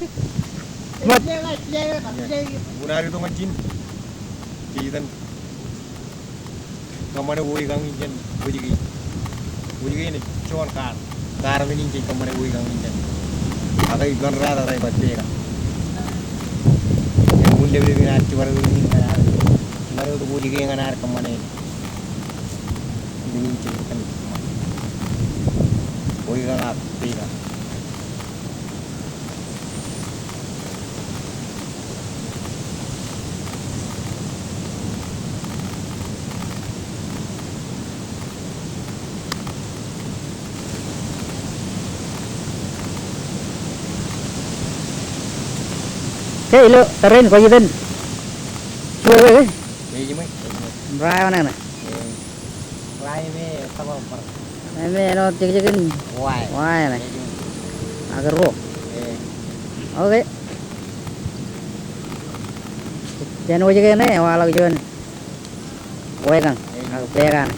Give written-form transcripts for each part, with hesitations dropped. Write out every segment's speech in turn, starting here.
Mat. Bunari itu ngajin. Kitan. Kamane Wekañ injen bujigi. Bujigi ini cuan kar. Kar ini injen kamane Wekañ injen. Ada ikan rada rai batte ka. Yang munde beli na cuar ini kan. Baru itu bujigi yang anar kamane. Ini injen kan. Wekañ api ka. Cái lo terrain có gì tên chưa cái Meji mai. rai mana nè Rai me sama per. ini nó cek cekin Wai. wah này agar ro oke jangan wajah kene walau jual Wekañ aku pegan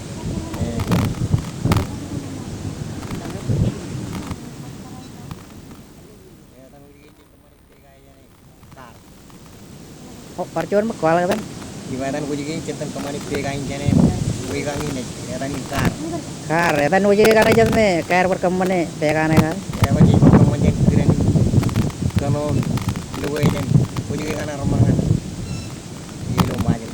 oh parcuan mah kuala kan Ibadan bujigi cinten kamane Wekañ jane Wekañ ini etan kar. kar ya tan wajah kan aja nih kayak berkembang nih pegan kan Ya baji kamane jen keren. Kano luwe jen bujigi kana romangan. Ini lumayan.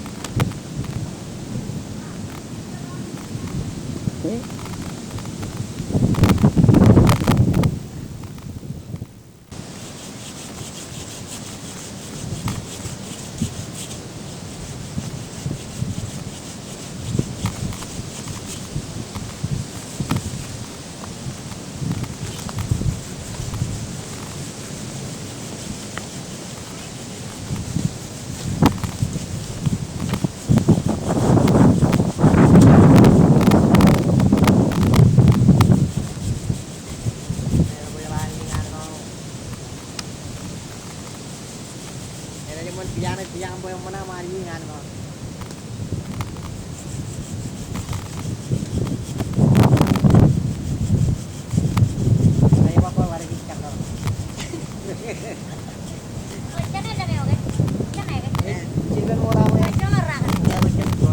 Yang yang mana mari ngan ko. Saya bapak lari ikan dong. Jangan ada oke. Jangan ya. Chicken orang ya. Jangan orang. Ya macam tu.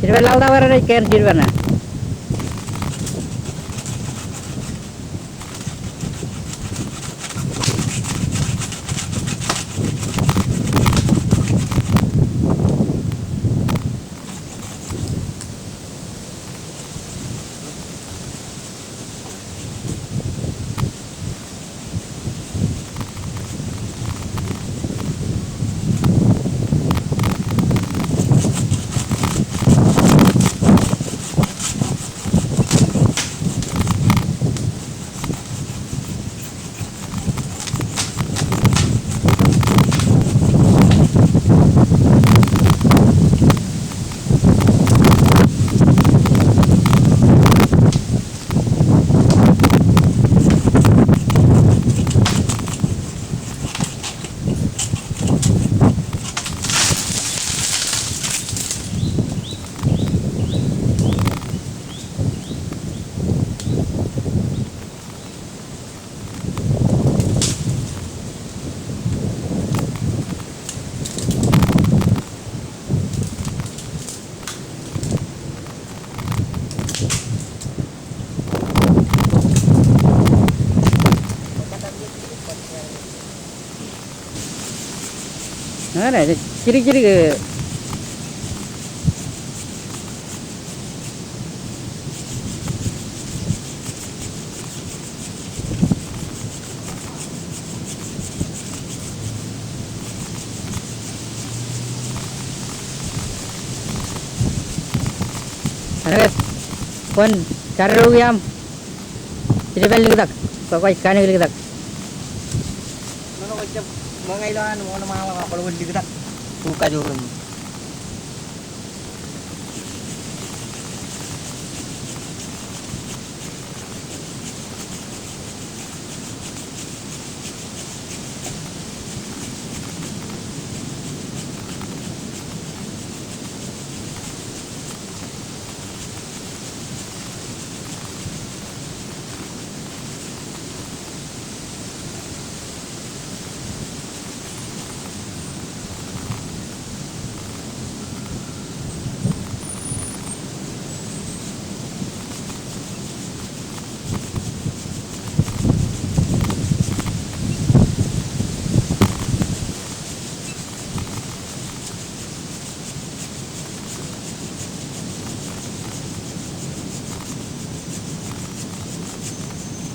Laut awal ada ikan di mana? Ada ciri-ciri ke ada pun cara rugi am jadi beli kita kau ikan beli kita Mana macam mengailan mana malam apa lu di kita buka jurun.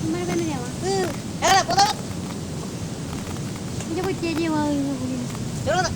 Mana mana dia mah? Ada foto. Coba cici mau begini. Coba.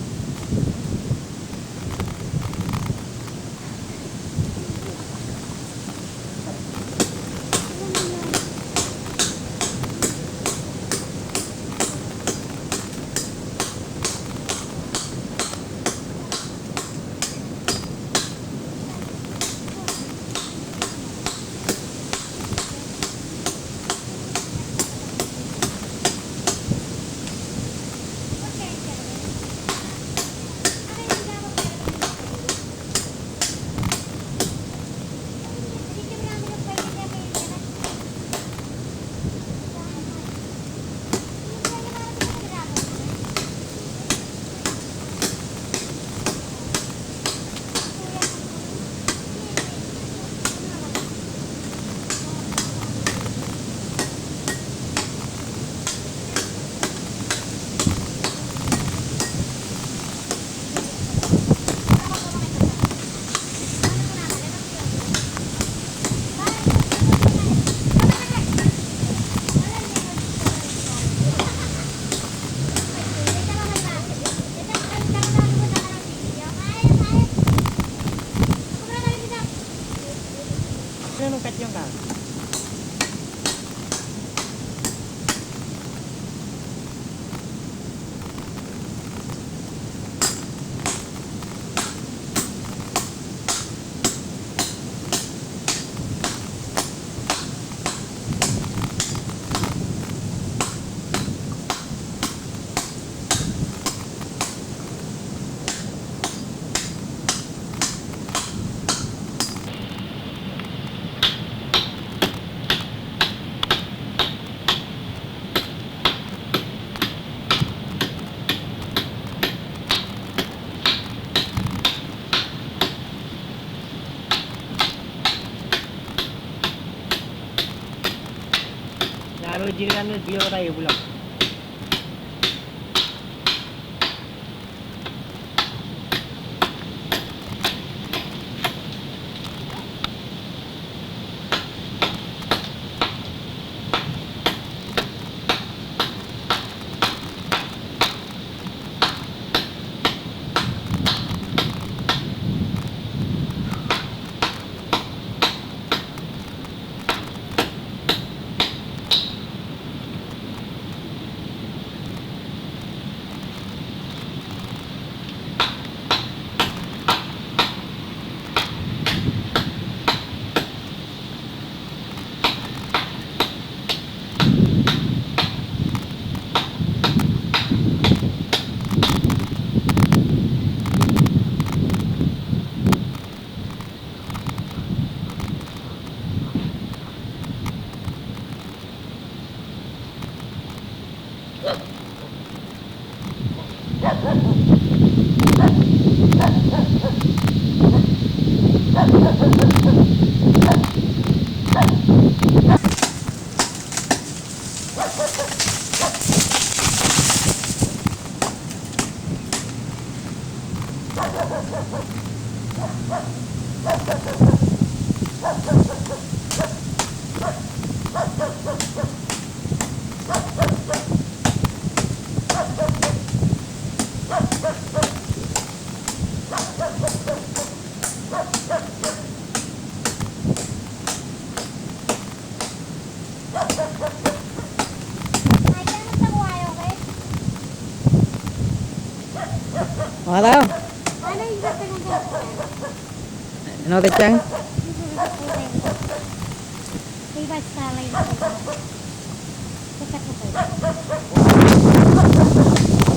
Ano kacang kan? Kalau jiran dia kata ya pulang. Halo, Mana yang kita tengok? no tecang. Tiba sekali. Dekat apa?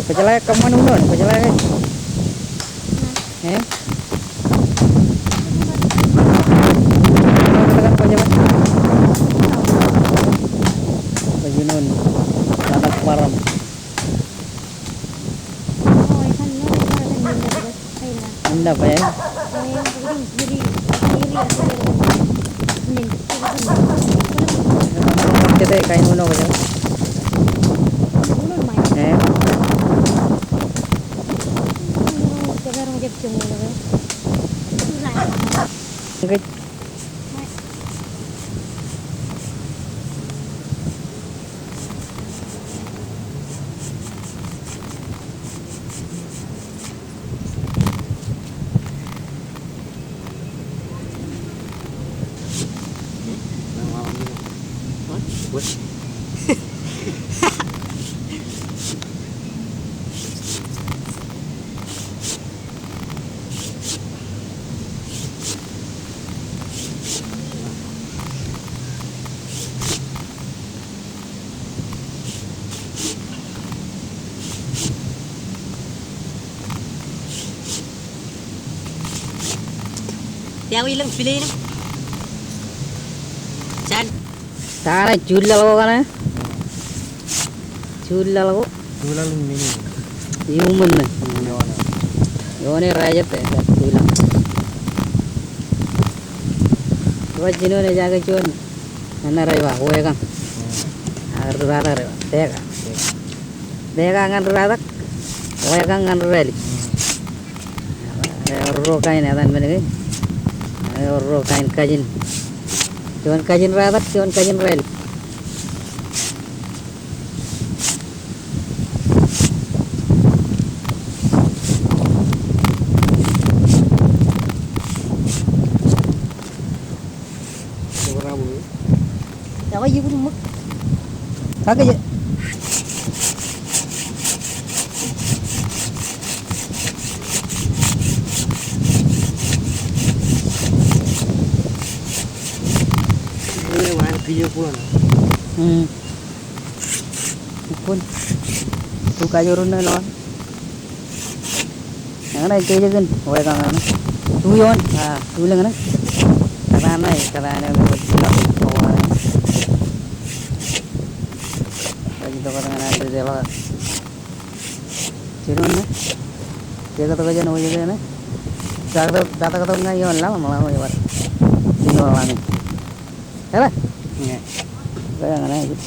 Pecela kamu nunun, pecela kan? Eh? Katakan pecela. Baju nun, latak param. Oh, ikan no, ikan terus. Ayo. Anda apa ya? Yang penting sendiri, sendiri. Kita kain uno pecela. Eh? Cái Yang ilang pilih ini. Chan. Sana chula logo kan? Chula logo. Tulang ini. Human na. Yone raja pe chula. Tuh jino ne jaga chun. Mana raya wekañ. Agar rada raya. Dega. Dega ngan rada. Wekañ ngan reli. Wekañ adan menegi. Wekañ kajin. Cuman kajin rada, cuman kajin reli. Đó dưới cái mức Kagak ya? Ini mana video pun. Pun. Tu kayu runa lawan. Yang ada kayu kan, wekañ kan. Tu yon, tu lengan. Karena itu kadang ada jalan. Cirunnya, dia kata kerja nunggu juga nih. Data kata nggak yon lama malah mau lewat. Ini lama. Hela? Kayak mana itu?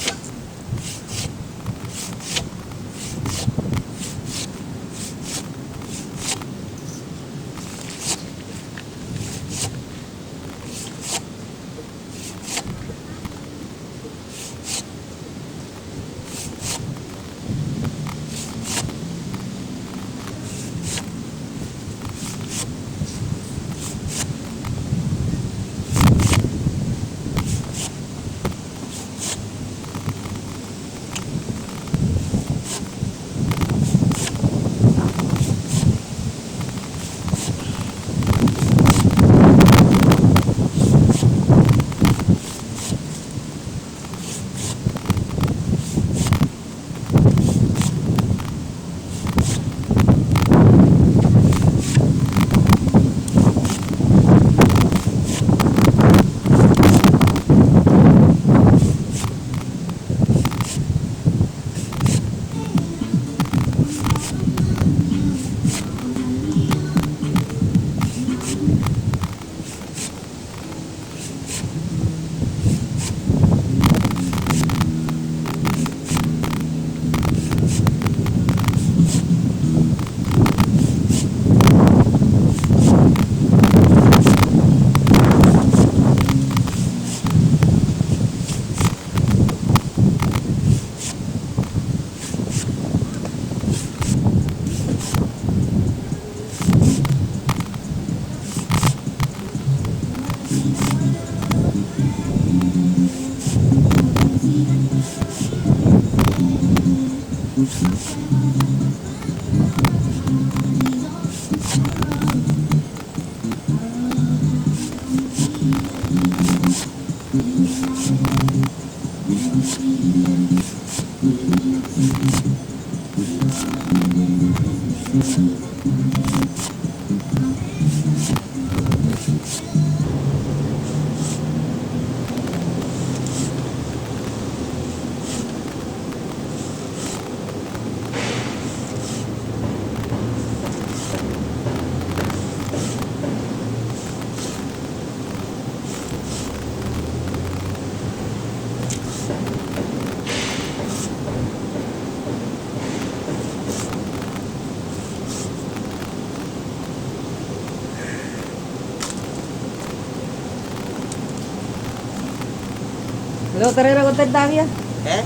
Lo terera ko tentang ya. Eh?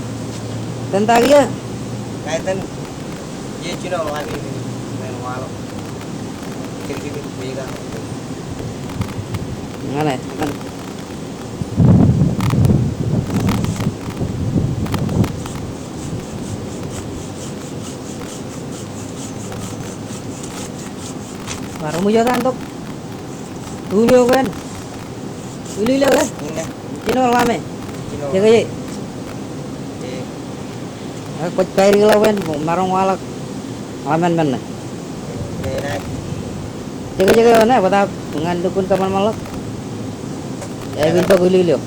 Tentang ya. Kaitan ye chino lagi main walo. Kiri-kiri bega. Ngane. Baru mo jatan tok. Tulio kan. Tulio kan. Ini Kino lame. chino. Jaga ye. Eh, Ko kairi lawen marong walak. Lamen men. beda. Jaga jaga mana bata ngan dukun kaman malak. Ya bintu gulilio.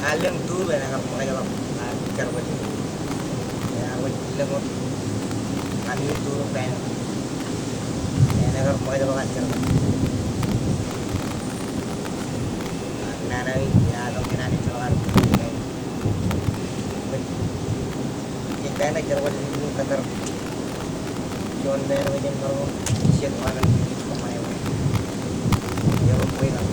Alam tu beda kan mulai kalau kerja. Ya, awak bilang kami tu beda. Ya, negara mulai kalau kerja. Nana ya dong kena dicolokan. Yang kena kerja di kantor. John Mayer wajan kalau siat orang pemain. Ya, boleh kan.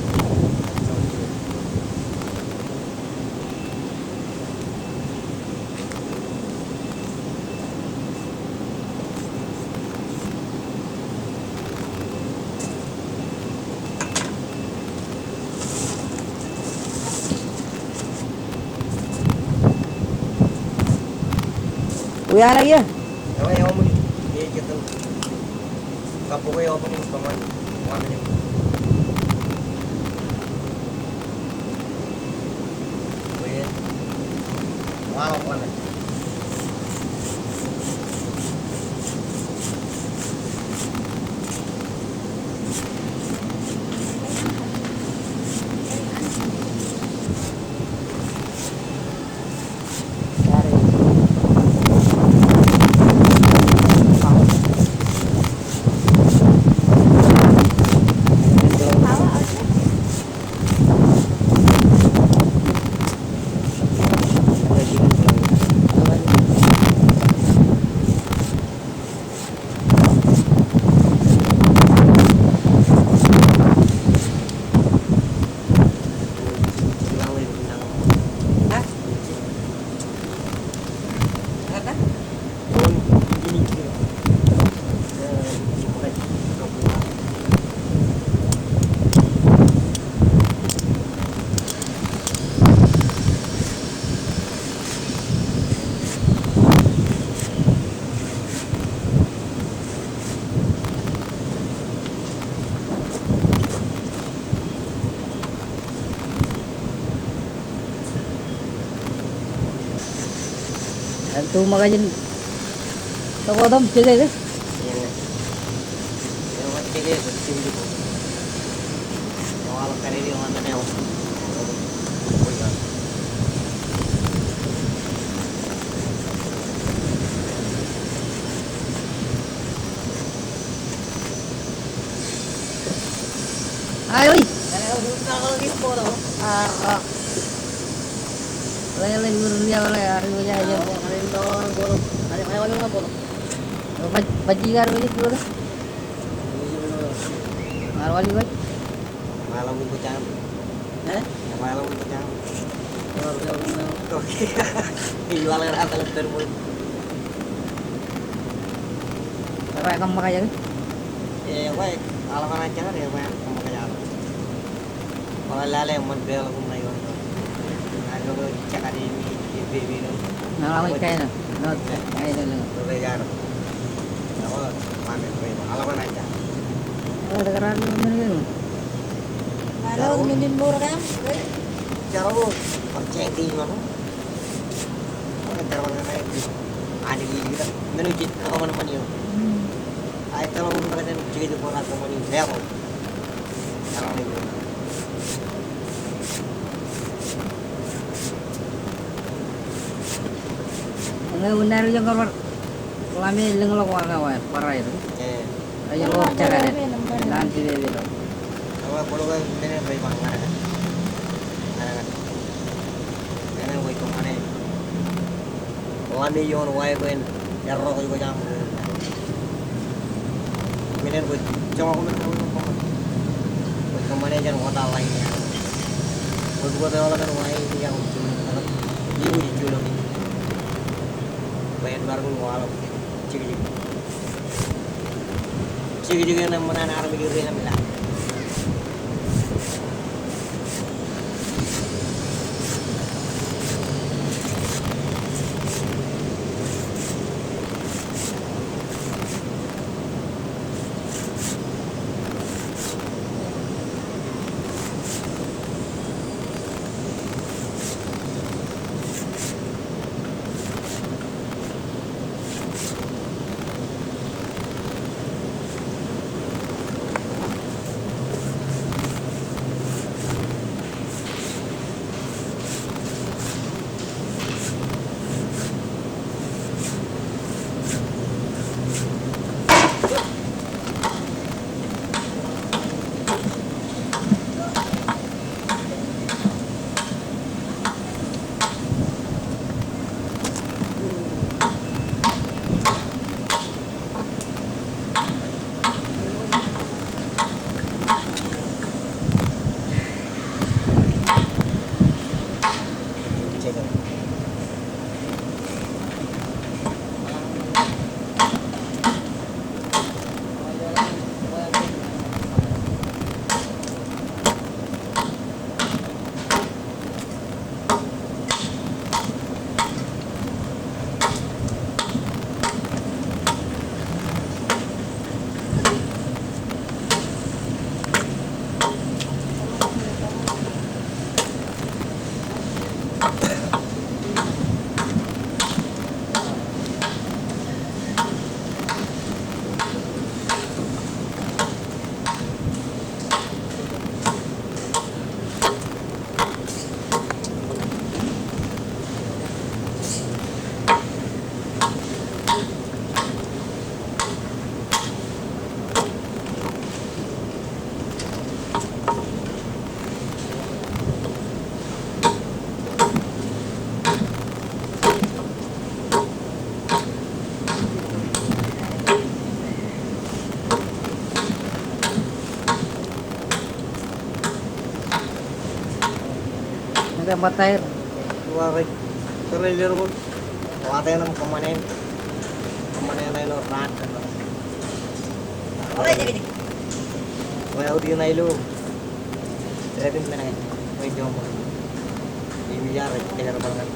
Uya lagi ya. Ewa yang omong dia gitu. Kapu gue omong paman. Paman ini. Gue wow mana. Tu makanya toko dom jaga ya. Yang macam dia tim itu. Yang awal kali dia orang mana yang. Ayo. Kalau gitu bodoh. Lain guru dia wala hari mo aja. Ada orang bodoh. Ada yang orang bodoh. Bajigar ini guru. Marwali boy. Malam minggu jam. Eh? Malam minggu jam. Oke. Jual rata lebih mulu. Kayak kamu makanya kan? Baik. Alaman aja kan ya, Pak. Kamu kerja. Kalau lale mon bel aku mulai orang. Aku cakap ini baby no. Nah, lama kayak na. No, kayak na lang. Berlejar. Apa mana itu? Alaman aja. Oh, dekeran mana kan? Kalau nyundin murah kan? Cara lu percaya di mana? Orang terang naik di ada di kita menuju ke mana-mana yo. Ay kalau mereka juga di mana mana bel. Cara itu. Ang unar yung kamar. Lami lang lo ko nga para itu. Ayo lo cara deh. Nanti deh deh. Kalau kalau kan ini baik banget kan. Karena gue kemana? Wani yon wae ben erro ko juga jam. Minen gue coba ko men ko kemana jangan kota lain ya. Gue Buat orang kan wae yang ibu dijual ini. Bayar baru walau cik yang mana arah begitu yang bilang. Tempat air. Warik trailer pun waten nam kemanen lo rat kan Ora jadi. waya uti na ilo edin menai wai jom ini jar kejar banget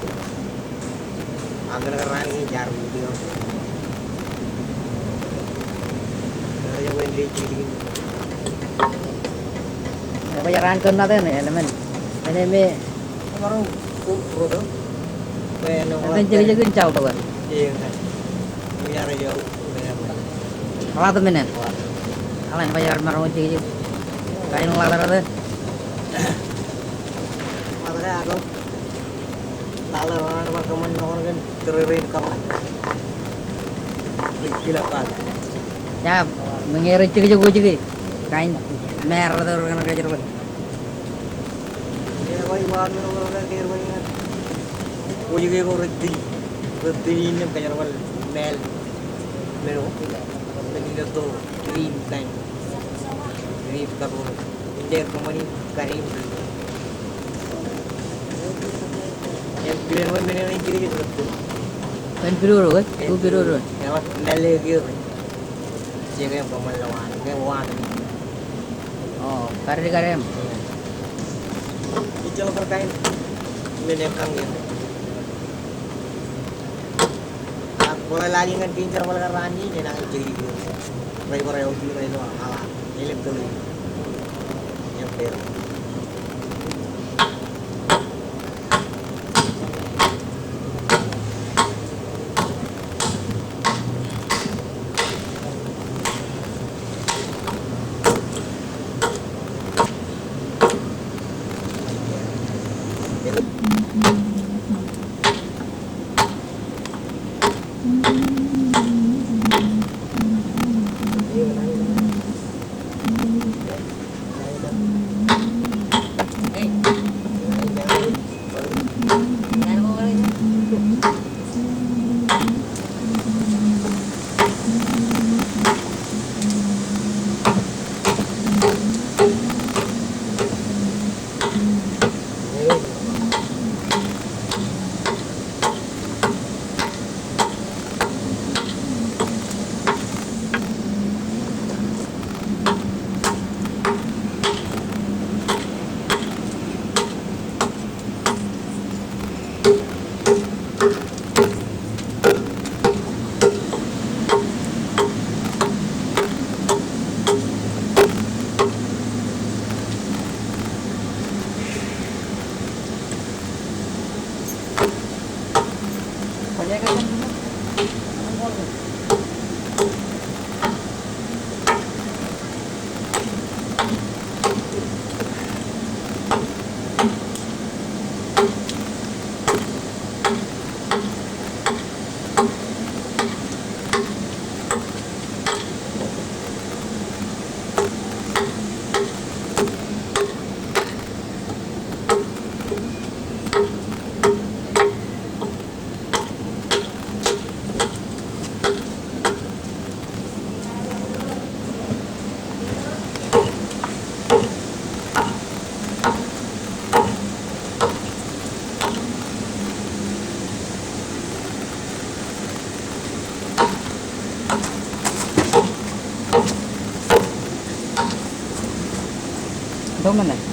agar ran ini jar video ya wai di ciri Bayaran kan natin elemen. Ini me baru bro wai no natin jadi kencau tuh kan. iya kan biar aja Kalau tuh menen. Kalau yang bayaran marah jadi kain ngelar tuh. makanya aku lalu orang teman orang kan tererin kamu gila pak Ya mengirit juga kain merah tuh kan kejar kan. ya kau ibarat orang kaya banget kau juga kau reti ini kejar bal mel melo lagi tu green kind green kamu ini company karim yang green one mana yang kiri gitu Kain biru kan? Tuh biru. yang mel lagi jaga yang pemelawan yang wan Oh, karem. Ijal berkain menekang gitu. Mulai lagi kan pincar mulai rani dia nak jadi gitu. Driver yang uji itu ala ilmu dulu. Yang ber. Tahu mana?